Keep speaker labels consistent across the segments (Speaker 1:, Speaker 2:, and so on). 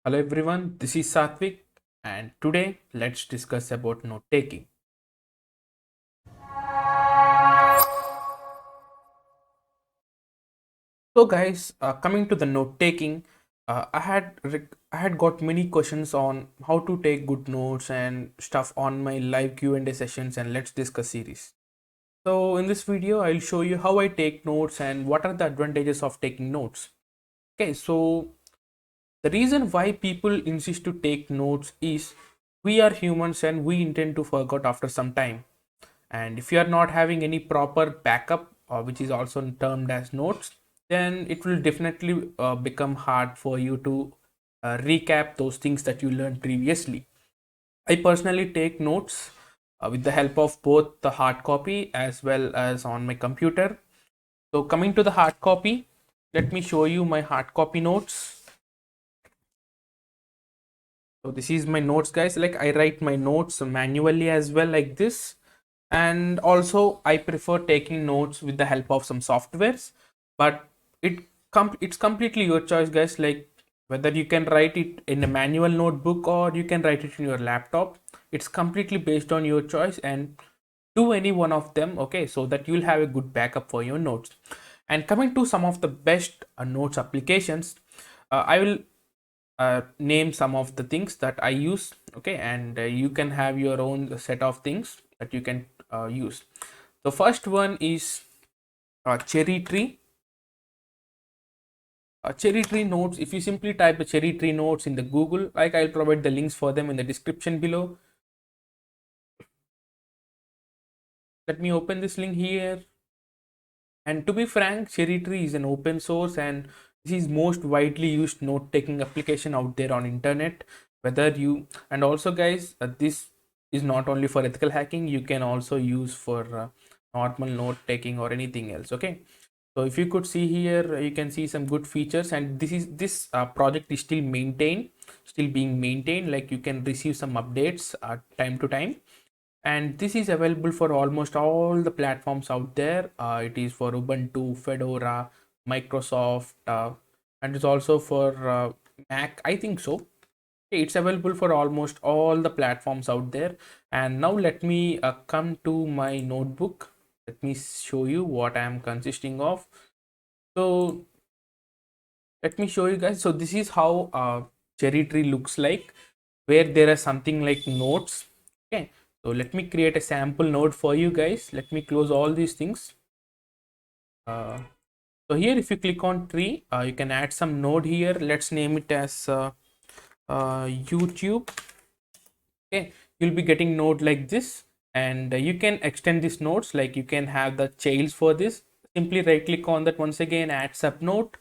Speaker 1: Hello everyone, this is Satvik and today let's discuss about note taking. So guys, coming to the note taking, I had got many questions on how to take good notes and stuff on my live Q&A sessions, and let's discuss series. So in this video, I'll show you how I take notes and what are the advantages of taking notes. Okay, so the reason why people insist to take notes is we are humans and we intend to forget after some time. And if you are not having any proper backup, which is also termed as notes, then it will definitely become hard for you to recap those things that you learned previously. I personally take notes with the help of both the hard copy as well as on my computer. So coming to the hard copy, let me show you my hard copy notes. So this is my notes, guys. Like, I write my notes manually as well, like this. And also I prefer taking notes with the help of some softwares, but it's completely your choice, guys. Like, whether you can write it in a manual notebook or you can write it in your laptop, it's completely based on your choice, and do any one of them, okay, so that you'll have a good backup for your notes. And coming to some of the best notes applications, I will name some of the things that I use, okay, and you can have your own set of things that you can use. The first one is Cherry Tree. Cherry Tree Notes. If you simply type the Cherry Tree Notes in the Google, like, I'll provide the links for them in the description below. Let me open this link here. And to be frank, Cherry Tree is an open source and this is most widely used note taking application out there on internet. Whether you, and also guys, this is not only for ethical hacking, you can also use for normal note taking or anything else, okay. So if you could see here, you can see some good features, and this project is still being maintained. Like, you can receive some updates time to time, and this is available for almost all the platforms out there. It is for Ubuntu, Fedora, Microsoft, and it's also for Mac, I think so. It's available for almost all the platforms out there. And now let me come to my notebook. Let me show you what I am consisting of. So let me show you guys. So this is how Cherry Tree looks like, where there are something like notes, okay. So let me create a sample node for you guys. Let me close all these things. uh, so here, if you click on tree, you can add some node here. Let's name it as YouTube, okay. You'll be getting node like this, and you can extend these nodes. Like, you can have the childs for this. Simply right click on that once again, add subnode,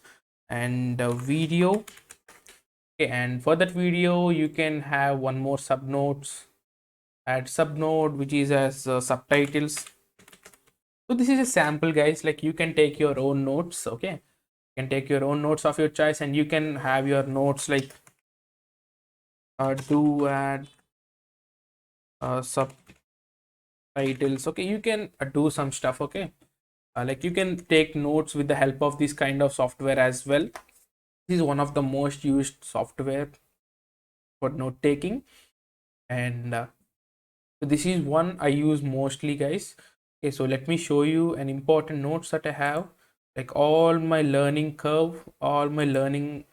Speaker 1: and video, okay. And for that video, you can have one more subnodes. Add subnode which is as subtitles. So this is a sample, guys. Like, you can take your own notes, okay. You can take your own notes of your choice, and you can have your notes like do add subtitles, okay. You can do some stuff, okay. Like, you can take notes with the help of this kind of software as well. This is one of the most used software for note taking, and so this is one I use mostly, guys. Okay, so let me show you an important notes that I have. Like, all my learning curve, all my learning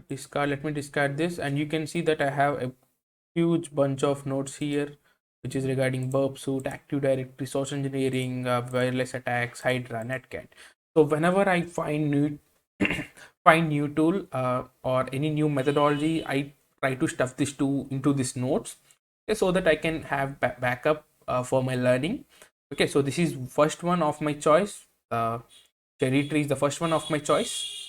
Speaker 1: discard. Let me discard this, and you can see that I have a huge bunch of notes here, which is regarding burp suit, active directory, social engineering, wireless attacks, Hydra, Netcat. So whenever I find new find new tool or any new methodology, I try to stuff this to into these notes, okay, so that I can have backup for my learning. Okay, so this is first one of my choice. Cherry Tree is the first one of my choice.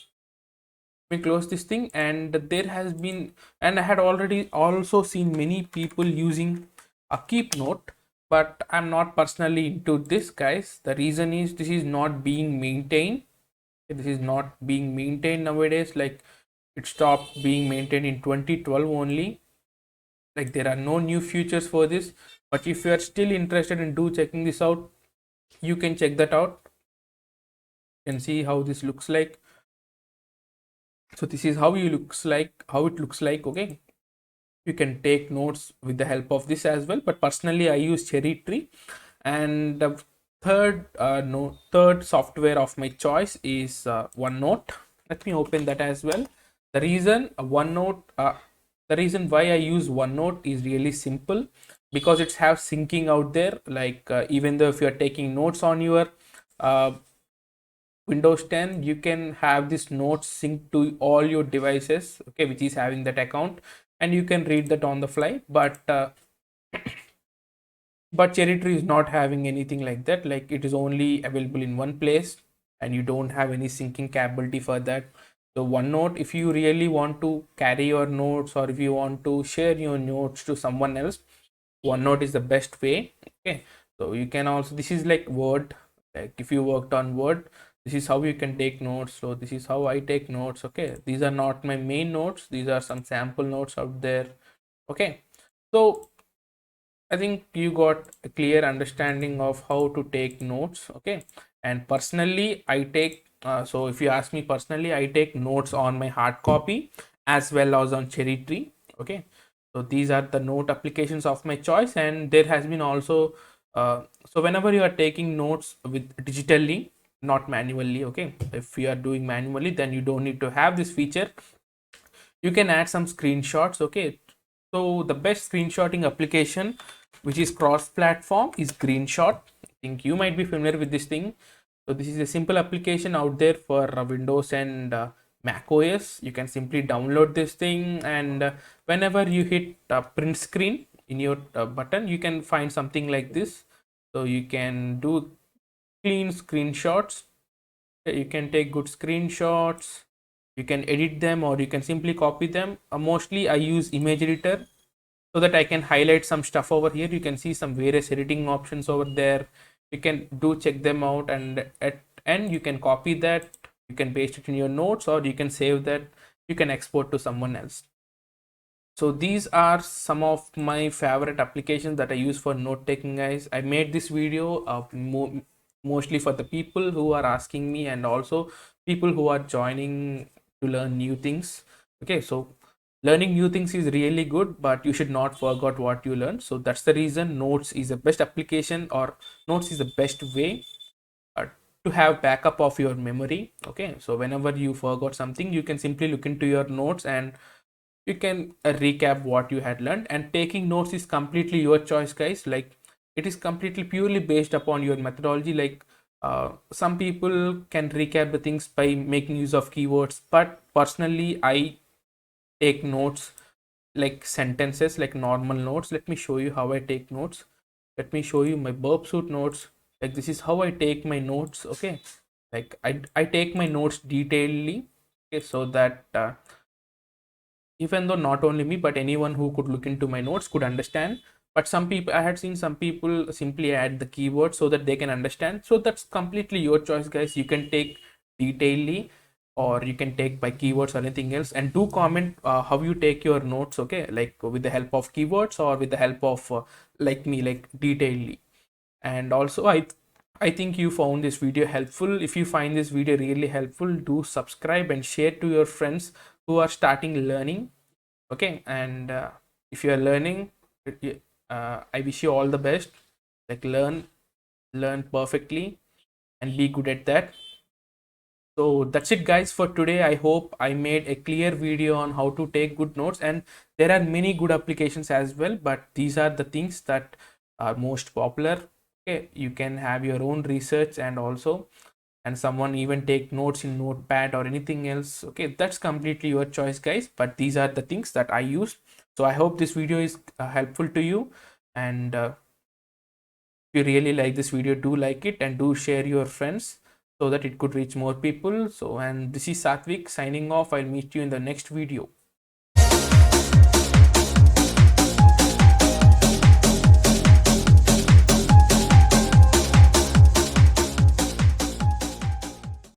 Speaker 1: We close this thing, and there has been, and I had already also seen many people using a keep note, but I'm not personally into this, guys. The reason is this is not being maintained. This is not being maintained nowadays. Like, it stopped being maintained in 2012 only. Like, there are no new features for this, but if you are still interested in do checking this out, you can check that out. You can see how this looks like. So this is how it looks like. Okay, you can take notes with the help of this as well, but personally I use Cherry Tree. And the third software of my choice is OneNote. Let me open that as well. The reason OneNote the reason why I use OneNote is really simple, because it's have syncing out there. Like even though if you are taking notes on your uh, Windows 10, you can have this notes sync to all your devices, okay, which is having that account, and you can read that on the fly. But Cherry Tree is not having anything like that. Like it is only available in one place, and you don't have any syncing capability for that. So OneNote, if you really want to carry your notes, or if you want to share your notes to someone else, OneNote is the best way. Okay, so you can also, this is like Word. Like if you worked on Word, this is how you can take notes. So this is how I take notes. Okay, these are not my main notes, these are some sample notes out there. Okay, so I think you got a clear understanding of how to take notes. Okay, and personally I take so if you ask me personally, I take notes on my hard copy as well as on Cherry Tree. Okay, so these are the note applications of my choice. And there has been also so whenever you are taking notes with digitally, not manually, okay, if you are doing manually, then you don't need to have this feature. You can add some screenshots. Okay, so the best screenshotting application which is cross platform is Greenshot. I think you might be familiar with this thing. So this is a simple application out there for Windows and Mac OS. You can simply download this thing, and whenever you hit print screen in your button, you can find something like this. So you can do clean screenshots. You can take good screenshots, you can edit them, or you can simply copy them. Mostly I use image editor, so that I can highlight some stuff over here. You can see some various editing options over there. You can do check them out, and at end you can copy that, you can paste it in your notes, or you can save that, you can export to someone else. So these are some of my favorite applications that I use for note taking, guys. I made this video mostly for the people who are asking me, and also people who are joining to learn new things. Okay, so learning new things is really good, but you should not forget what you learn. So that's the reason notes is the best application, or notes is the best way uh, to have backup of your memory. Okay, so whenever you forgot something, you can simply look into your notes, and you can recap what you had learned. And taking notes is completely your choice, guys. Like it is completely purely based upon your methodology. Like some people can recap the things by making use of keywords, but personally I take notes like sentences, like normal notes. Let me show you how I take notes. Let me show you my burp suit notes. Like this is how I take my notes. Okay, like I take my notes detailedly. Okay, so that even though not only me but anyone who could look into my notes could understand. But some people, I had seen some people simply add the keywords so that they can understand. So that's completely your choice, guys. You can take detailedly, or you can take by keywords or anything else. And do comment how you take your notes. Okay, like with the help of keywords, or with the help of like me, like detailedly. And also I think you found this video helpful. If you find this video really helpful, do subscribe and share to your friends who are starting learning. Okay, and if you are learning, I wish you all the best. Like learn perfectly and be good at that. So that's it, guys, for today. I hope I made a clear video on how to take good notes, and there are many good applications as well, but these are the things that are most popular. Okay, you can have your own research, and also, and someone even take notes in notepad or anything else. Okay, that's completely your choice, guys, but these are the things that I use. So I hope this video is helpful to you. And if you really like this video, do like it and do share your friends, so that it could reach more people. So, and this is Satvik signing off. I'll meet you in the next video.